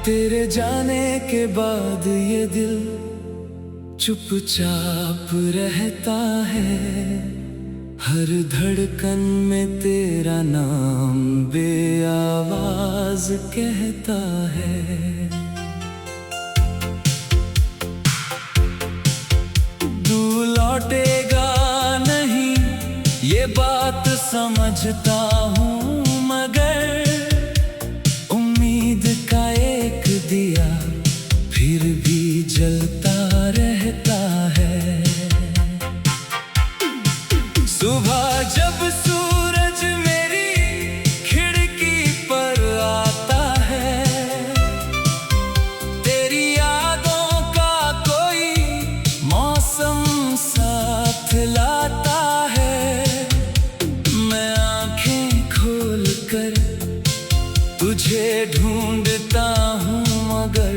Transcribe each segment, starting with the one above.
तेरे जाने के बाद ये दिल चुपचाप रहता है। हर धड़कन में तेरा नाम बेआवाज कहता है। तू लौटेगा नहीं ये बात समझता हूँ, मगर उम्मीद का एक दिया फिर भी जलता रहता है। सुबह जब सूरज मेरी खिड़की पर आता है, तेरी यादों का कोई मौसम साथ लाता है। मैं आंखें खोल कर तुझे ढूंढता हूँ, मगर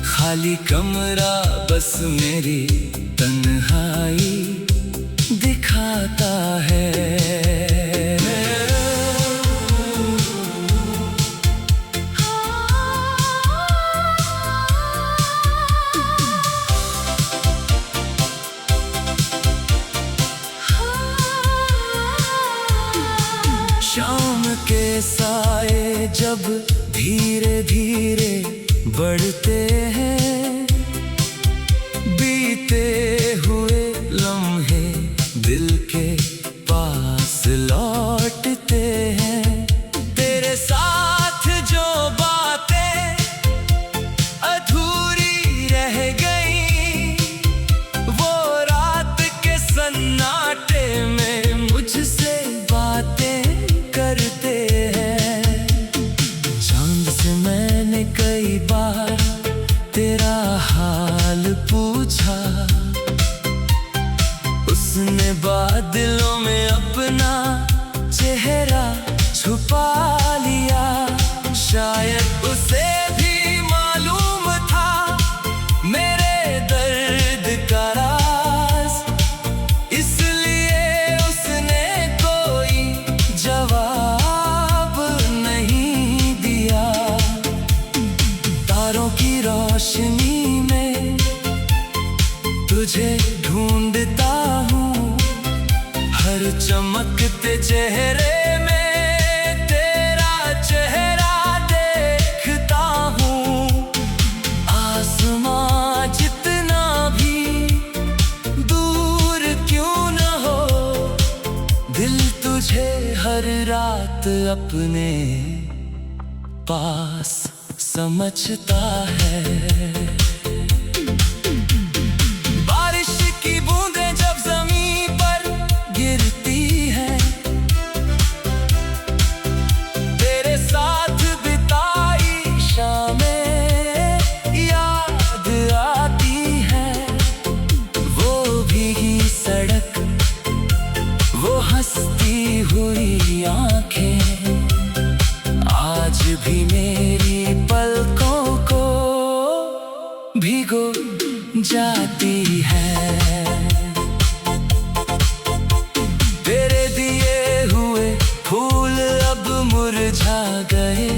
खाली कमरा बस मेरी तन्हाई दिखाता है। शाम के साए जब धीरे धीरे बढ़ते हैं, बीते हुए लम्हे दिल के पास लौटते हैं। तेरे साथ जो बातें अधूरी रह गई, वो रात के सन्नाटे में मुझसे बातें करते हैं। चांद से मैंने कई बार तेरा हाल पूछा, उसने बादलों में अपना चेहरा छुपा लिया। शायद उसे भी मालूम था मेरे दर्द का राज, इसलिए उसने कोई जवाब नहीं दिया। तारों की रोशनी में तुझे ढूंढता हूँ, हर चमकते चेहरे में तेरा चेहरा देखता हूँ। आसमां जितना भी दूर क्यों न हो, दिल तुझे हर रात अपने पास समझता है। बारिश की बूंदें जब जमीन पर गिरती हैं, तेरे साथ बिताई शामें याद आती हैं। वो भीगी सड़क, वो हंसती हुई आंखें आज भी मेरी पलकों को भिगो जाती है। तेरे दिए हुए फूल अब मुरझा गए,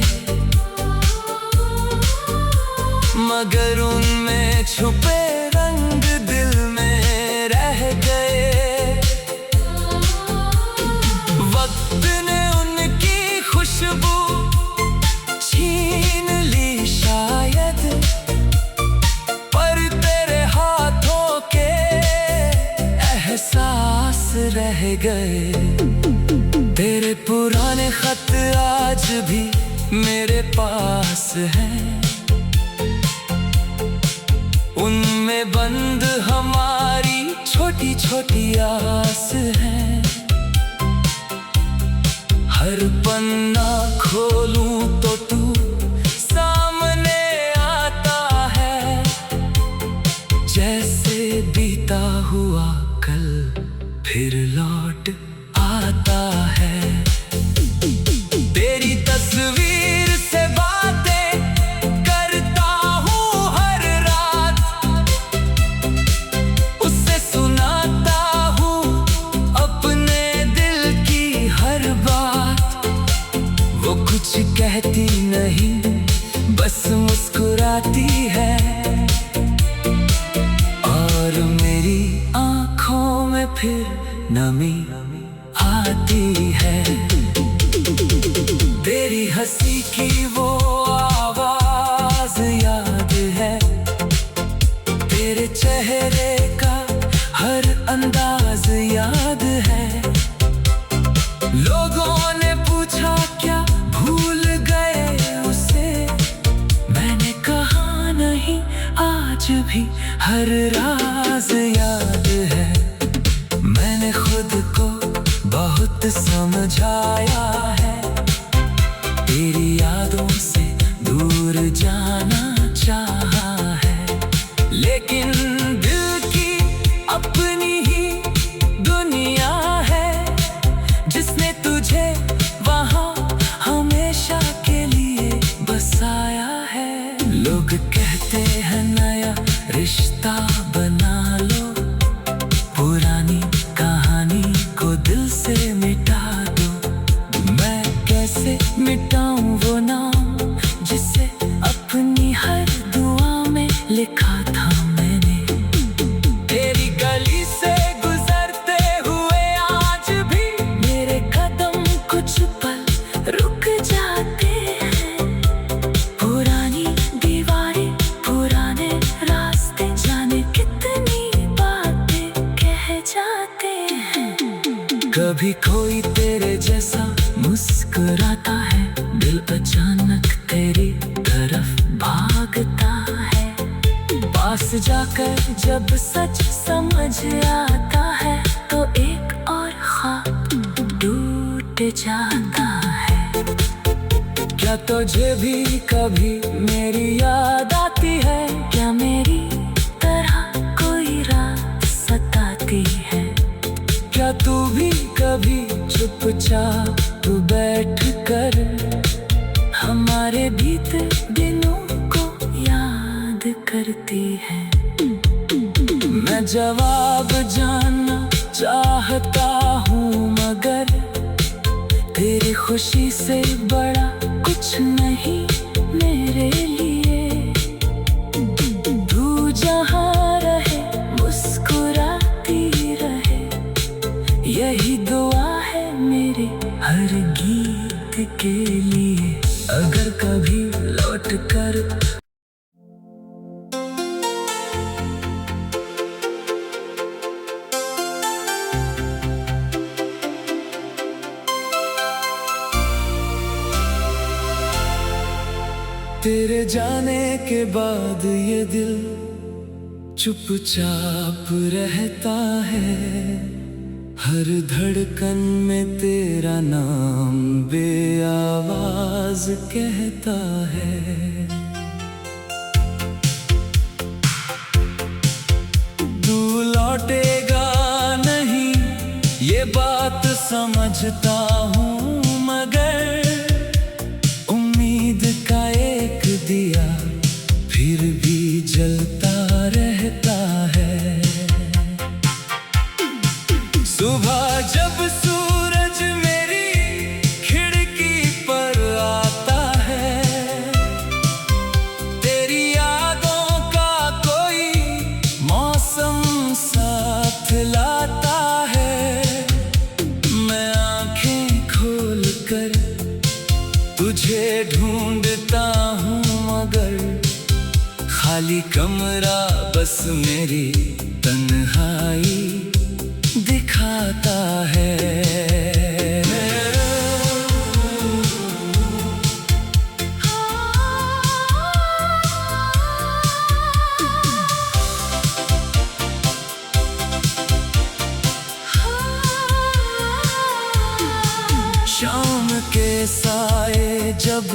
मगर उनमें छुपे रंग दिल में रह गए। वक्त ने उनकी खुशबू छीन ली शायद, पर तेरे हाथों के एहसास रह गए। तेरे पुराने खत आज भी मेरे पास हैं, उनमें बंद हमारी छोटी छोटी आस है। हर पन्ना खोलूं तो तू सामने आता है, जैसे बीता हुआ कल फिर लौट आता है। तेरी तस्वीर से बातें करता हूँ हर रात, उससे सुनाता हूँ अपने दिल की हर बात। वो कुछ कहती नहीं, बस मुस्कुराती है और मेरी आँखों में फिर नमी आती है। तेरी हंसी की वो आवाज याद है, तेरे चेहरे का हर अंदाज याद है। लोगों ने पूछा क्या भूल गए उसे, मैंने कहा नहीं, आज भी हर राज याद है। मैंने खुद को बहुत समझाया है, तेरी यादों से दूर जाना चाहा है। लेकिन दिल की अपनी ही दुनिया है, जिसने तुझे वहाँ हमेशा के लिए बसाया है। लोग कहते हैं नया रिश्ता बना लो, पुरानी कहानी को दिल से मिटा दो। मैं कैसे मिटाऊं वो नाम जिसे अपनी हर दुआ में लिखा था मैंने। तेरी गली से गुजरते हुए आज भी मेरे कदम कुछ पल रुक जाते हैं। पुरानी दीवारें, पुराने रास्ते, जाने कितनी बातें कह जाते हैं। कभी कोई तेरे जैसा मुस्कुराता है, दिल अचानक तेरी तरफ भागता है। पास जाकर जब सच समझ आता है, तो एक और ख्वाब टूट जाता है। क्या तुझे भी कभी मेरी याद आती है? क्या मेरी तरह कोई रात सताती है? क्या तू भी कभी चुपचाप बैठ कर हमारे बीते दिनों को याद करती है? मैं जवाब जानना चाहता हूँ, मगर तेरी खुशी से बड़ा कुछ नहीं मेरे लिए। तू जहाँ रहे मुस्कुराती रहे, यही दुआ है मेरे हर गीत के लिए। अगर कभी लौट कर तेरे जाने के बाद ये दिल चुपचाप रहता है। हर धड़कन में तेरा नाम बेआवाज कहता है। तू लौटेगा नहीं ये बात समझता हूँ, मगर उम्मीद का एक दिया फिर भी जलता रहता है। सुबह जब सूरज मेरी खिड़की पर आता है, तेरी यादों का कोई मौसम साथ लाता है। मैं आंखें खोल कर तुझे ढूंढता हूँ, मगर खाली कमरा बस मेरी तन्हाई दिखाता है। शाम के साए जब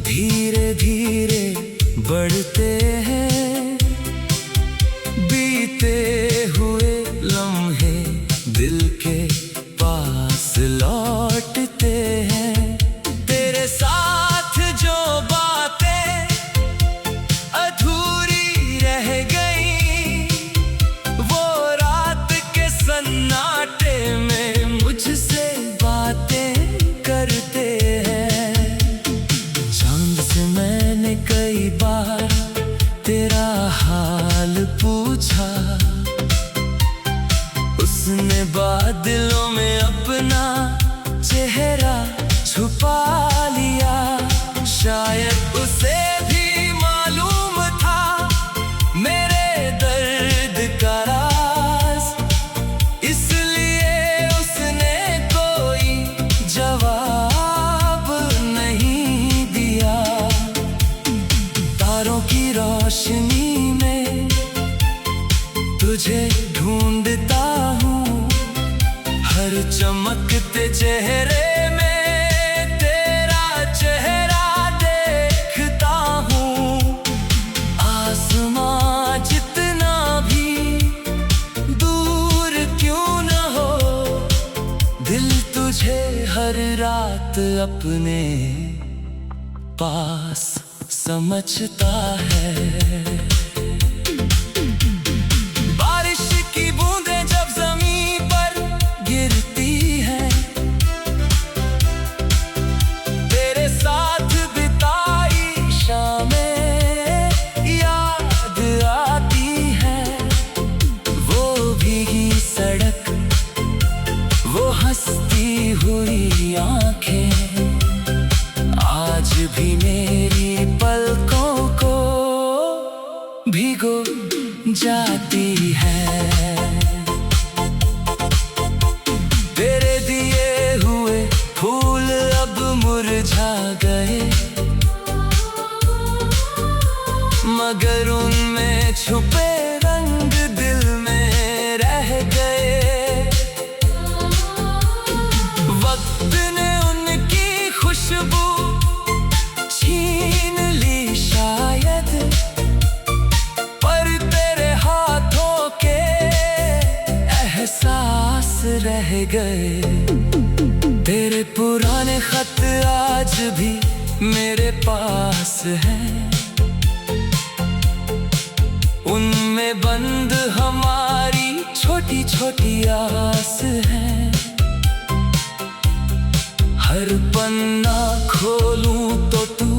धीरे धीरे बढ़ते हैं, बीते हुए लम्हे दिल के पास लौटते हैं। तेरे साथ जो बातें अधूरी रह गई, वो रात के सन्नाटे में मुझसे बातें करते हैं। चांद से मैंने कई बार रोशनी में तुझे ढूंढता हूँ, हर चमकते चेहरे में तेरा चेहरा देखता हूँ। आसमां जितना भी दूर क्यों न हो, दिल तुझे हर रात अपने पास समझता है। बारिश की बूंदें जब जमीन पर गिरती हैं, तेरे साथ बिताई शामें याद आती हैं। वो भीगी सड़क, वो हंसती हुई आंखें, आज भी मेरी पलकों को भिगो जाती है। तेरे दिए हुए फूल अब मुरझा गए, मगर उनमें छुपे रंग दिल में रह गए। वक्त ने उनकी खुशबू छीन ली शायद, पर तेरे हाथों के एहसास रह गए। तेरे पुराने खत आज भी मेरे पास हैं, उनमें बंद हमारी छोटी छोटी आस है। हर पन्ना खोलूं तो तू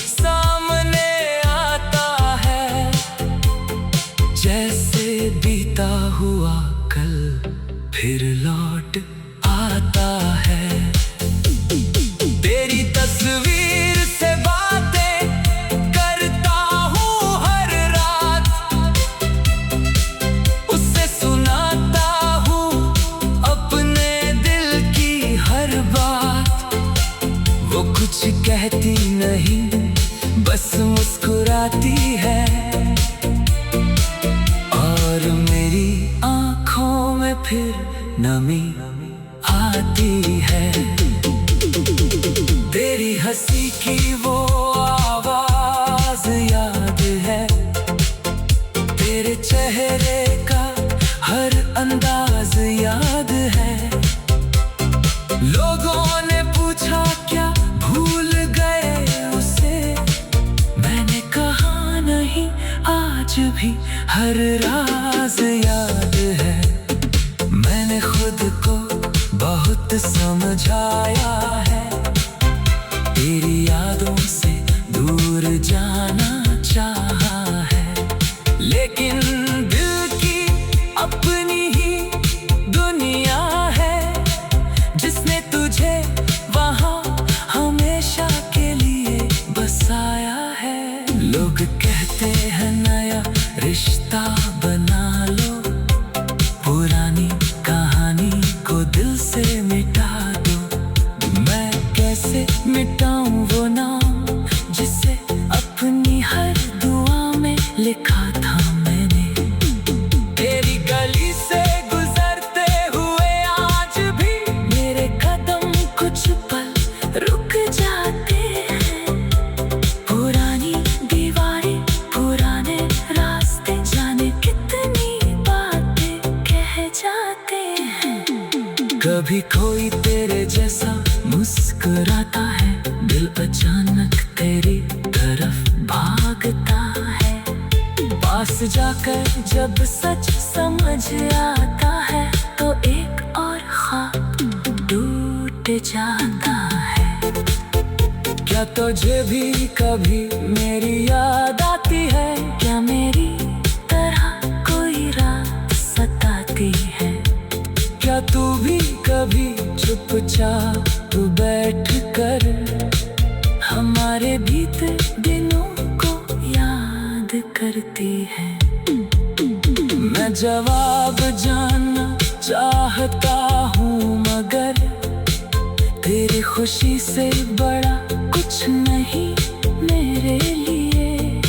सामने आता है, जैसे बीता हुआ कल फिर लौट आता है। तेरी तस्वीर से बातें करता हूँ हर रात, उससे सुनाता हूँ अपने दिल की हर बात। वो कुछ कहती नहीं, बस मुस्कुराती है, और मेरी आँखों में फिर नमी आती है। तेरी हंसी की वो आवाज याद है, तेरे चेहरे का हर अंदाज याद है। लोगों ने पूछा क्या भूल गए उसे, मैंने कहा नहीं, आज भी हर राज याद है। मैंने खुद को बहुत समझाया है, तेरी यादों से दूर जाना चाहा है, लेकिन दिल की अपनी ही दुनिया है, जिसने तुझे वहाँ हमेशा के लिए बसाया है। लोग कहते हैं नया रिश्ता बना लो, पुरानी कहानी को दिल से मिटा दो। मैं कैसे मिटाऊं वो नाम जिसे अपनी हर दुआ में लिखा था मैंने। तेरी गली से गुजरते हुए आज भी मेरे कदम कुछ पल रुक जाते हैं। पुरानी दीवारें, पुराने रास्ते, जाने कितनी बातें कह जाते हैं। कभी कोई तेरे जैसा मुस्कुराता है, दिल अचानक तेरी तरफ भागता है। पास जाकर जब सच समझ आता है, तो एक और ख्वाब टूट जाता है। क्या तुझे भी कभी मेरी याद आती है? क्या मेरी तरह कोई रात सताती है? क्या तू भी कभी चुपचाप बैठ कर हमारे बीते दिनों को याद करती है? मैं जवाब जानना चाहता हूँ, मगर तेरी खुशी से बड़ा कुछ नहीं मेरे लिए।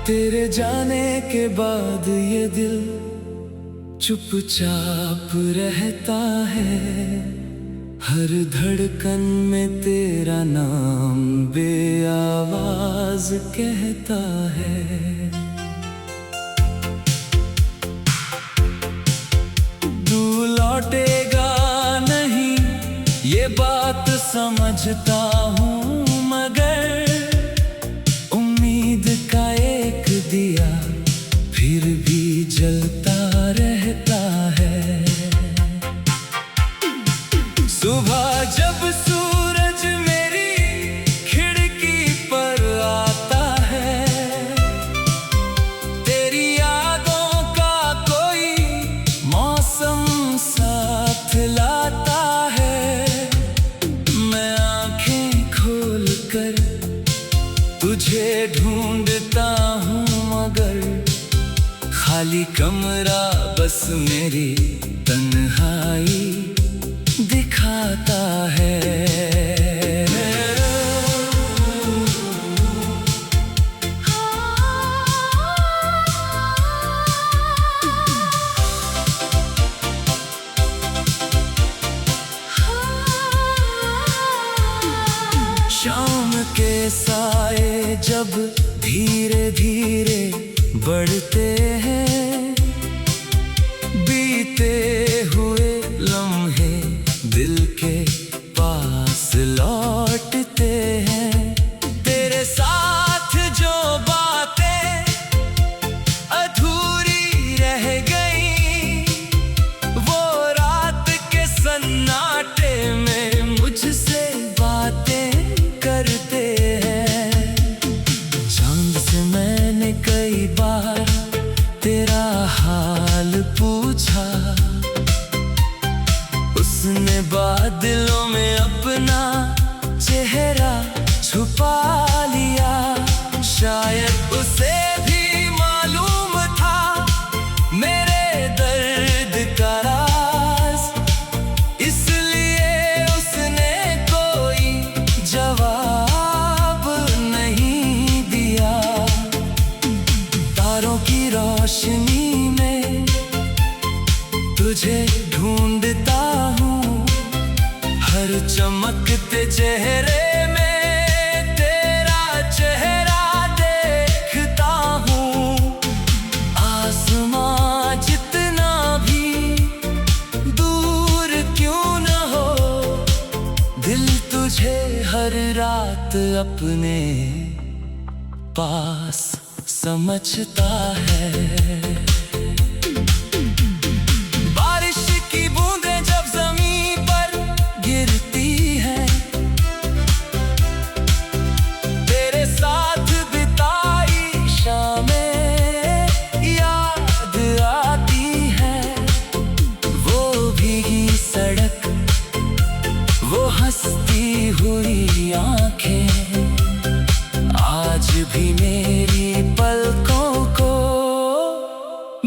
तेरे जाने के बाद ये दिल चुपचाप रहता है, हर धड़कन में तेरा नाम बेआवाज कहता है। तू लौटेगा नहीं ये बात समझता हूँ, मगर उम्मीद का एक दिया फिर भी जलता रहता है। सुबह जब सूरज मेरी खिड़की पर आता है, तेरी यादों का कोई मौसम साथ लाता है। मैं आंखें खोल कर तुझे ढूंढता हूँ, मगर खाली कमरा बस मेरी तन्हाई दिखाता है। शाम के साए जब धीरे धीरे बढ़ते हैं, बीते हुए लम्हे दिल के पास लौटते हैं। तेरे साथ जो बातें अधूरी रह गई, वो रात के सन्नाटे में मुझसे बातें करते हैं। चांद से मैंने कई बार तेरा हाल पूछा, उसने बादलों में अपना चेहरा छुपा लिया। शायद उसे भी मालूम था मेरे दर्द का राज, इसलिए उसने कोई जवाब नहीं दिया। तारों की रोशनी में तुझे ढूंढता हूँ, हर चमकते चेहरे में तेरा चेहरा देखता हूँ। आसमां जितना भी दूर क्यों न हो, दिल तुझे हर रात अपने पास समझता है। बारिश की बूंदें जब ज़मीन पर गिरती हैं, तेरे साथ बिताई शामें याद आती हैं। वो भीगी सड़क, वो हंसती हुई आंखें, आज भी मेरी पलकों को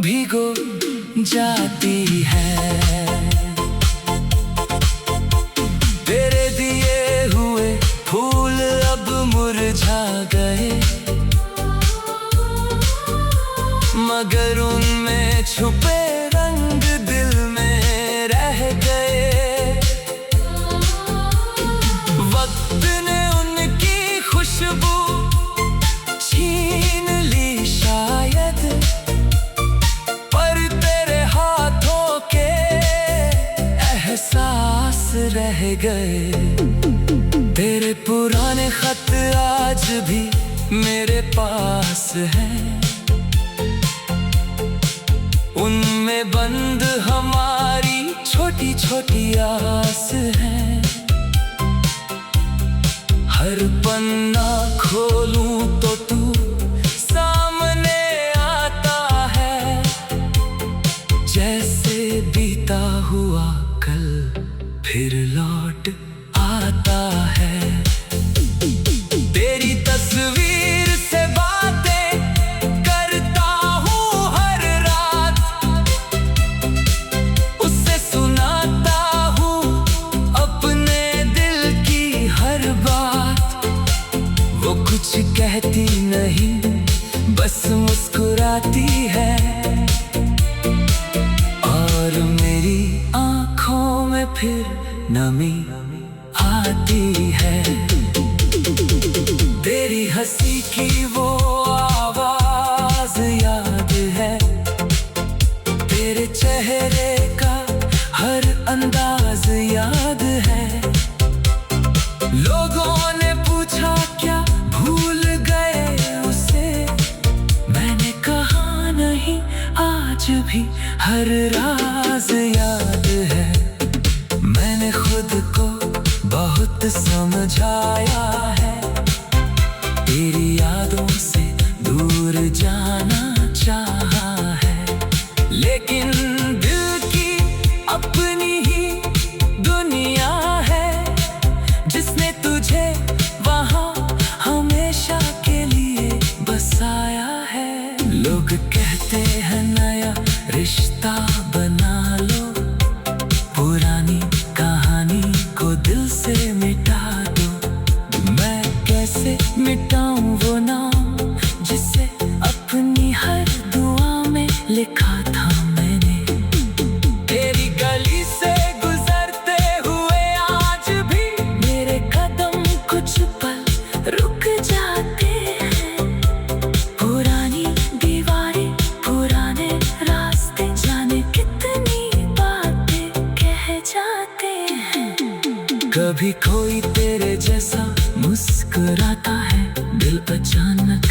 भिगो जाती है। तेरे दिए हुए फूल अब मुरझा गए, मगर उनमें छुपे रंग दिल में रह गए। वक्त ने उनकी खुशबू छीन ली शायद, पर तेरे हाथों के एहसास रह गए। तेरे पुराने खत आज भी मेरे पास हैं, उनमें बंद हमारी छोटी छोटी आस है। हर पन्ना खोलूं तो तू सामने आता है, जैसे बीता हुआ कल फिर लौट आता है। तेरी तस्वीर से बातें करता हूँ हर रात, उससे सुनाता हूँ अपने दिल की हर बात। वो कुछ कहती नहीं, बस तेरे चेहरे का हर अंदाज याद है। लोगों ने पूछा क्या भूल गए उसे, मैंने कहा नहीं, आज भी हर राज याद है। मैंने खुद को बहुत समझाया है, तेरी यादों से दूर जाना चाहा है। लेकिन दिल की अपनी ही दुनिया है, जिसने तुझे वहाँ हमेशा के लिए बसाया है। लोग कहते हैं नया रिश्ता बना लो, पुरानी कहानी को दिल से मिटा दो। मैं कैसे मिटाऊं वो नाम जिसे अपनी हर दुआ में लिखा था मैंने। तेरी गली से गुजरते हुए आज भी मेरे कदम कुछ पल रुक जाते हैं। पुरानी दीवारें, पुराने रास्ते, जाने कितनी बातें कह जाते हैं। कभी कोई तेरे जैसा मुस्कुराता है, दिल अचानक